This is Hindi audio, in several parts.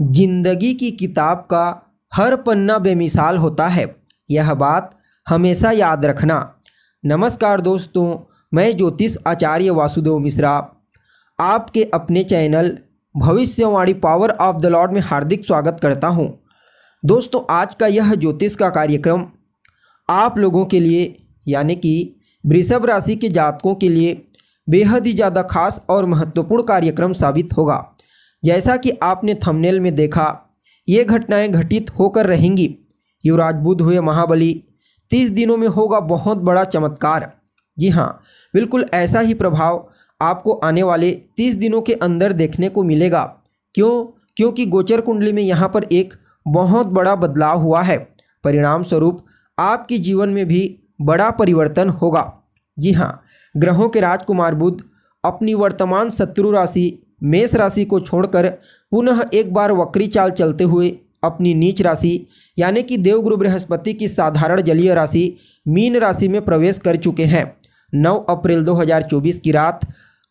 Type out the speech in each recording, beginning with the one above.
जिंदगी की किताब का हर पन्ना बेमिसाल होता है, यह बात हमेशा याद रखना। नमस्कार दोस्तों, मैं ज्योतिष आचार्य वासुदेव मिश्रा आपके अपने चैनल भविष्यवाणी पावर ऑफ द लॉर्ड में हार्दिक स्वागत करता हूं। दोस्तों, आज का यह ज्योतिष का कार्यक्रम आप लोगों के लिए यानी कि वृषभ राशि के जातकों के लिए बेहद ही ज़्यादा खास और महत्वपूर्ण कार्यक्रम साबित होगा। जैसा कि आपने थंबनेल में देखा, ये घटनाएं घटित होकर रहेंगी। युवराज बुध हुए महाबली, 30 दिनों में होगा बहुत बड़ा चमत्कार। जी हाँ, बिल्कुल ऐसा ही प्रभाव आपको आने वाले 30 दिनों के अंदर देखने को मिलेगा। क्योंकि गोचर कुंडली में यहाँ पर एक बहुत बड़ा बदलाव हुआ है। परिणाम स्वरूप आपके जीवन में भी बड़ा परिवर्तन होगा। जी हाँ, ग्रहों के राजकुमार बुध अपनी वर्तमान शत्रु राशि मेष राशि को छोड़कर पुनः एक बार वक्री चाल चलते हुए अपनी नीच राशि यानी कि देवगुरु बृहस्पति की साधारण जलीय राशि मीन राशि में प्रवेश कर चुके हैं। 9 अप्रैल 2024 की रात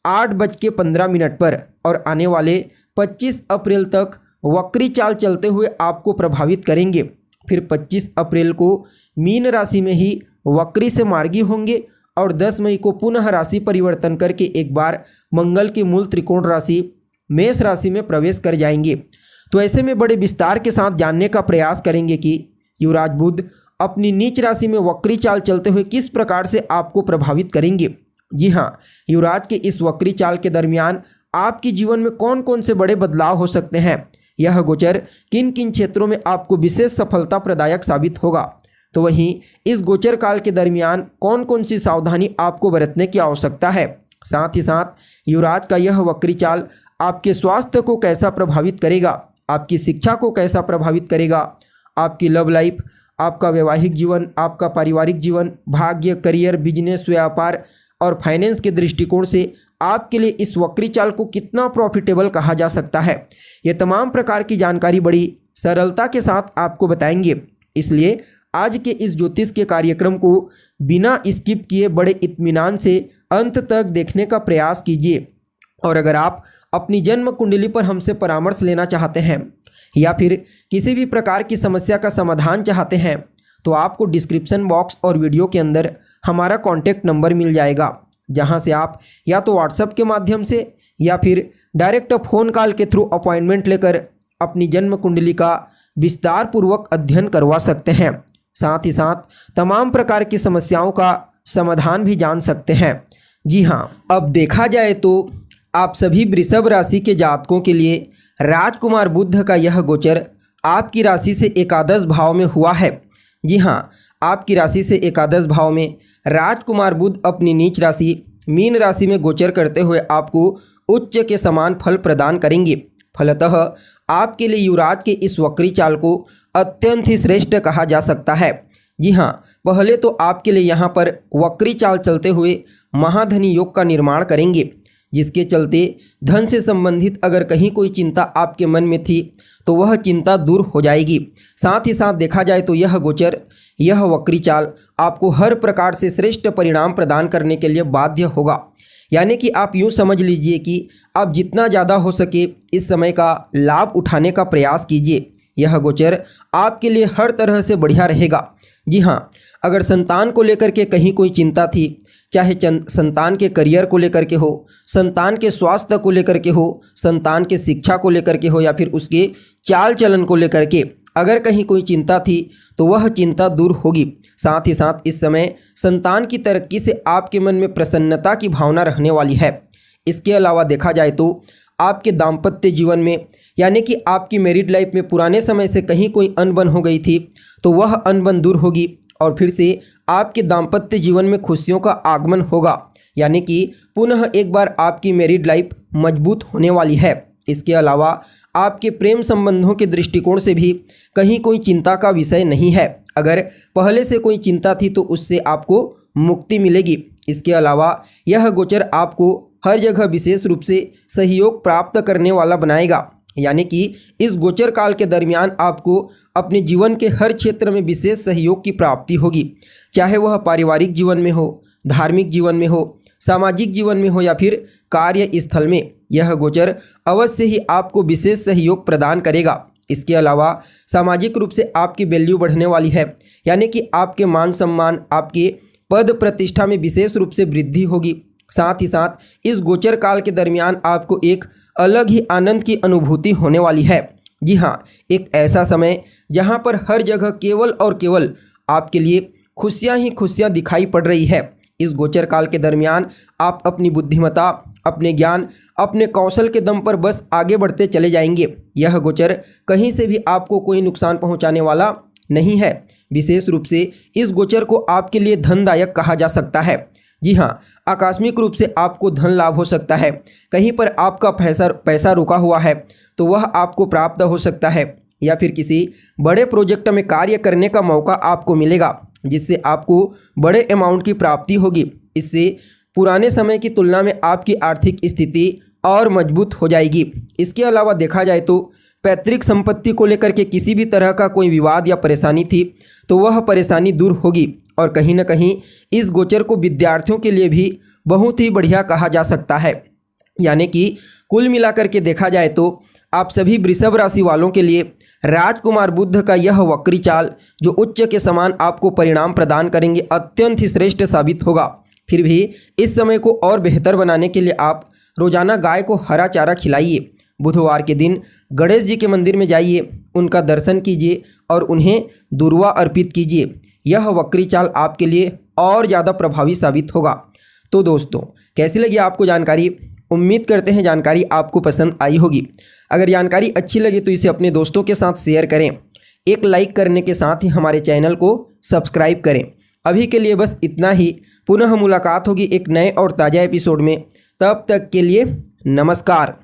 8:15 पर और आने वाले 25 अप्रैल तक वक्री चाल चलते हुए आपको प्रभावित करेंगे। फिर 25 अप्रैल को मीन राशि में ही वक्री से मार्गी होंगे और 10 मई को पुनः राशि परिवर्तन करके एक बार मंगल की मूल त्रिकोण राशि मेष राशि में प्रवेश कर जाएंगे। तो ऐसे में बड़े विस्तार के साथ जानने का प्रयास करेंगे कि युवराज बुध अपनी नीच राशि में वक्री चाल चलते हुए किस प्रकार से आपको प्रभावित करेंगे। जी हाँ, युवराज के इस वक्री चाल के दरमियान आपके जीवन में कौन कौन से बड़े बदलाव हो सकते हैं, यह गोचर किन किन क्षेत्रों में आपको विशेष सफलता प्रदायक साबित होगा। तो वहीं इस गोचर काल के दरमियान कौन कौन सी सावधानी आपको बरतने की आवश्यकता है। साथ ही साथ युवराज का यह वक्री चाल आपके स्वास्थ्य को कैसा प्रभावित करेगा, आपकी शिक्षा को कैसा प्रभावित करेगा, आपकी लव लाइफ, आपका वैवाहिक जीवन, आपका पारिवारिक जीवन, भाग्य, करियर, बिजनेस, व्यापार और फाइनेंस के दृष्टिकोण से आपके लिए इस वक्री चाल को कितना प्रॉफिटेबल कहा जा सकता है। ये तमाम प्रकार की जानकारी बड़ी सरलता के साथ आपको बताएंगे। इसलिए आज के इस ज्योतिष के कार्यक्रम को बिना स्किप किए बड़े इत्मीनान से अंत तक देखने का प्रयास कीजिए। और अगर आप अपनी जन्म कुंडली पर हमसे परामर्श लेना चाहते हैं या फिर किसी भी प्रकार की समस्या का समाधान चाहते हैं तो आपको डिस्क्रिप्शन बॉक्स और वीडियो के अंदर हमारा कॉन्टैक्ट नंबर मिल जाएगा, जहां से आप या तो व्हाट्सएप के माध्यम से या फिर डायरेक्ट फ़ोन कॉल के थ्रू अपॉइंटमेंट लेकर अपनी जन्म कुंडली का विस्तार पूर्वक अध्ययन करवा सकते हैं। साथ ही साथ तमाम प्रकार की समस्याओं का समाधान भी जान सकते हैं। जी हाँ, अब देखा जाए तो आप सभी वृषभ राशि के जातकों के लिए राजकुमार बुध का यह गोचर आपकी राशि से एकादश भाव में हुआ है। जी हाँ, आपकी राशि से एकादश भाव में राजकुमार बुध अपनी नीच राशि मीन राशि में गोचर करते हुए आपको उच्च के समान फल प्रदान करेंगे। फलतः आपके लिए युवराज के इस वक्री चाल को अत्यंत ही श्रेष्ठ कहा जा सकता है। जी हाँ, पहले तो आपके लिए यहाँ पर वक्री चाल चलते हुए महाधनी योग का निर्माण करेंगे, जिसके चलते धन से संबंधित अगर कहीं कोई चिंता आपके मन में थी तो वह चिंता दूर हो जाएगी। साथ ही साथ देखा जाए तो यह गोचर, यह वक्री चाल आपको हर प्रकार से श्रेष्ठ परिणाम प्रदान करने के लिए बाध्य होगा। यानी कि आप यूँ समझ लीजिए कि आप जितना ज़्यादा हो सके इस समय का लाभ उठाने का प्रयास कीजिए। यह गोचर आपके लिए हर तरह से बढ़िया रहेगा। जी हाँ, अगर संतान को लेकर के कहीं कोई चिंता थी, चाहे संतान के करियर को लेकर के हो, संतान के स्वास्थ्य को लेकर के हो, संतान के शिक्षा को लेकर के हो या फिर उसके चाल चलन को लेकर के अगर कहीं कोई चिंता थी तो वह चिंता दूर होगी। साथ ही साथ इस समय संतान की तरक्की से आपके मन में प्रसन्नता की भावना रहने वाली है। इसके अलावा देखा जाए तो आपके दाम्पत्य जीवन में यानी कि आपकी मैरिड लाइफ में पुराने समय से कहीं कोई अनबन हो गई थी तो वह अनबन दूर होगी और फिर से आपके दाम्पत्य जीवन में खुशियों का आगमन होगा। यानी कि पुनः एक बार आपकी मैरिड लाइफ मजबूत होने वाली है। इसके अलावा आपके प्रेम संबंधों के दृष्टिकोण से भी कहीं कोई चिंता का विषय नहीं है। अगर पहले से कोई चिंता थी तो उससे आपको मुक्ति मिलेगी। इसके अलावा यह गोचर आपको हर जगह विशेष रूप से सहयोग प्राप्त करने वाला बनाएगा। यानी कि इस गोचर काल के दरमियान आपको अपने जीवन के हर क्षेत्र में विशेष सहयोग की प्राप्ति होगी, चाहे वह पारिवारिक जीवन में हो, धार्मिक जीवन में हो, सामाजिक जीवन में हो या फिर कार्य स्थल में, यह गोचर अवश्य ही आपको विशेष सहयोग प्रदान करेगा। इसके अलावा सामाजिक रूप से आपकी वैल्यू बढ़ने वाली है, यानी कि आपके मान सम्मान, आपके पद प्रतिष्ठा में विशेष रूप से वृद्धि होगी। साथ ही साथ इस गोचर काल के दरमियान आपको एक अलग ही आनंद की अनुभूति होने वाली है। जी हाँ, एक ऐसा समय जहाँ पर हर जगह केवल और केवल आपके लिए खुशियाँ ही खुशियाँ दिखाई पड़ रही है। इस गोचर काल के दरमियान आप अपनी बुद्धिमत्ता, अपने ज्ञान, अपने कौशल के दम पर बस आगे बढ़ते चले जाएंगे। यह गोचर कहीं से भी आपको कोई नुकसान पहुंचाने वाला नहीं है। विशेष रूप से इस गोचर को आपके लिए धनदायक कहा जा सकता है। जी हाँ, आकस्मिक रूप से आपको धन लाभ हो सकता है। कहीं पर आपका पैसा रुका हुआ है तो वह आपको प्राप्त हो सकता है, या फिर किसी बड़े प्रोजेक्ट में कार्य करने का मौका आपको मिलेगा, जिससे आपको बड़े अमाउंट की प्राप्ति होगी। इससे पुराने समय की तुलना में आपकी आर्थिक स्थिति और मजबूत हो जाएगी। इसके अलावा देखा जाए तो पैतृक संपत्ति को लेकर के किसी भी तरह का कोई विवाद या परेशानी थी तो वह परेशानी दूर होगी। और कहीं ना कहीं इस गोचर को विद्यार्थियों के लिए भी बहुत ही बढ़िया कहा जा सकता है। यानी कि कुल मिलाकर के देखा जाए तो आप सभी वृषभ राशि वालों के लिए राजकुमार बुध का यह वक्री चाल जो उच्च के समान आपको परिणाम प्रदान करेंगे अत्यंत ही श्रेष्ठ साबित होगा। फिर भी इस समय को और बेहतर बनाने के लिए आप रोजाना गाय को हरा चारा खिलाइए। बुधवार के दिन गणेश जी के मंदिर में जाइए, उनका दर्शन कीजिए और उन्हें दुर्वा अर्पित कीजिए। यह वक्री चाल आपके लिए और ज़्यादा प्रभावी साबित होगा। तो दोस्तों, कैसी लगी आपको जानकारी? उम्मीद करते हैं जानकारी आपको पसंद आई होगी। अगर जानकारी अच्छी लगी तो इसे अपने दोस्तों के साथ शेयर करें। एक लाइक करने के साथ ही हमारे चैनल को सब्सक्राइब करें। अभी के लिए बस इतना ही। पुनः मुलाकात होगी एक नए और ताज़ा एपिसोड में। तब तक के लिए नमस्कार।